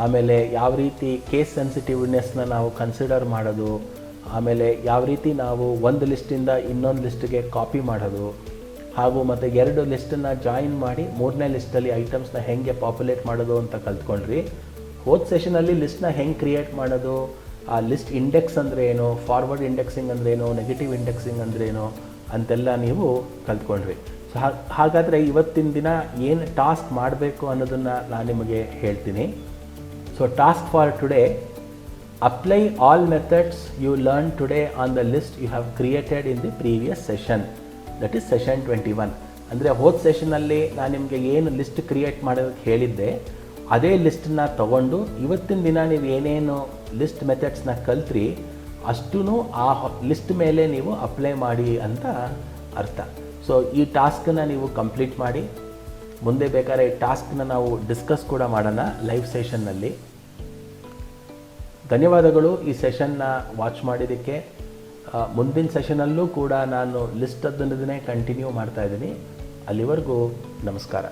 ಆಮೇಲೆ ಯಾವ ರೀತಿ ಕೇಸ್ ಸೆನ್ಸಿಟಿವ್ನೆಸ್ನ ನಾವು ಕನ್ಸಿಡರ್ ಮಾಡೋದು, ಆಮೇಲೆ ಯಾವ ರೀತಿ ನಾವು ಒಂದು ಲಿಸ್ಟಿಂದ ಇನ್ನೊಂದು ಲಿಸ್ಟಿಗೆ ಕಾಪಿ ಮಾಡೋದು, ಹಾಗೂ ಮತ್ತು ಎರಡು ಲಿಸ್ಟನ್ನು ಜಾಯಿನ್ ಮಾಡಿ ಮೂರನೇ ಲಿಸ್ಟಲ್ಲಿ ಐಟಮ್ಸ್ನ ಹೆಂಗೆ ಪಾಪ್ಯುಲೇಟ್ ಮಾಡೋದು ಅಂತ ಕಲ್ತ್ಕೊಂಡ್ರಿ. ಹೋದ ಸೆಷನಲ್ಲಿ ಲಿಸ್ಟ್ನ ಹೆಂಗೆ ಕ್ರಿಯೇಟ್ ಮಾಡೋದು, ಆ ಲಿಸ್ಟ್ ಇಂಡೆಕ್ಸ್ ಅಂದರೆ ಏನು, ಫಾರ್ವರ್ಡ್ ಇಂಡೆಕ್ಸಿಂಗ್ ಅಂದ್ರೇನು, ನೆಗೆಟಿವ್ ಇಂಡೆಕ್ಸಿಂಗ್ ಅಂದ್ರೇನು ಅಂತೆಲ್ಲ ನೀವು ಕಲ್ತ್ಕೊಂಡ್ರಿ. ಸೊ ಹಾಗಾದರೆ ಇವತ್ತಿನ ದಿನ ಏನು ಟಾಸ್ಕ್ ಮಾಡಬೇಕು ಅನ್ನೋದನ್ನು ನಾನು ನಿಮಗೆ ಹೇಳ್ತೀನಿ. So task for today: apply all methods you learn today on the list you have created in the previous session, that is session 21. ಅಂದರೆ ಹೋದ ಸೆಷನಲ್ಲಿ ನಾನು ನಿಮಗೆ ಏನು ಲಿಸ್ಟ್ ಕ್ರಿಯೇಟ್ ಮಾಡೋದಕ್ಕೆ ಹೇಳಿದ್ದೆ ಅದೇ ಲಿಸ್ಟನ್ನ ತೊಗೊಂಡು ಇವತ್ತಿನ ದಿನ ನೀವು ಏನೇನು ಲಿಸ್ಟ್ ಮೆಥಡ್ಸ್ನ ಕಲ್ತ್ರಿ ಅಷ್ಟೂ ಆ ಲಿಸ್ಟ್ ಮೇಲೆ ನೀವು ಅಪ್ಲೈ ಮಾಡಿ ಅಂತ ಅರ್ಥ. ಸೊ ಈ ಟಾಸ್ಕನ್ನು ನೀವು ಕಂಪ್ಲೀಟ್ ಮಾಡಿ. ಮುಂದೆ ಬೇಕಾದ್ರೆ ಈ ಟಾಸ್ಕ್ನ ನಾವು ಡಿಸ್ಕಸ್ ಕೂಡ ಮಾಡೋಣ ಲೈವ್ ಸೆಷನ್ನಲ್ಲಿ. ಧನ್ಯವಾದಗಳು ಈ ಸೆಷನ್ನ ವಾಚ್ ಮಾಡಿದ್ದಕ್ಕೆ. ಮುಂದಿನ ಸೆಷನಲ್ಲೂ ಕೂಡ ನಾನು ಲಿಸ್ಟ್ ಅದನ್ನೇ ಕಂಟಿನ್ಯೂ ಮಾಡ್ತಾಯಿದ್ದೀನಿ. ಅಲ್ಲಿವರೆಗೂ ನಮಸ್ಕಾರ.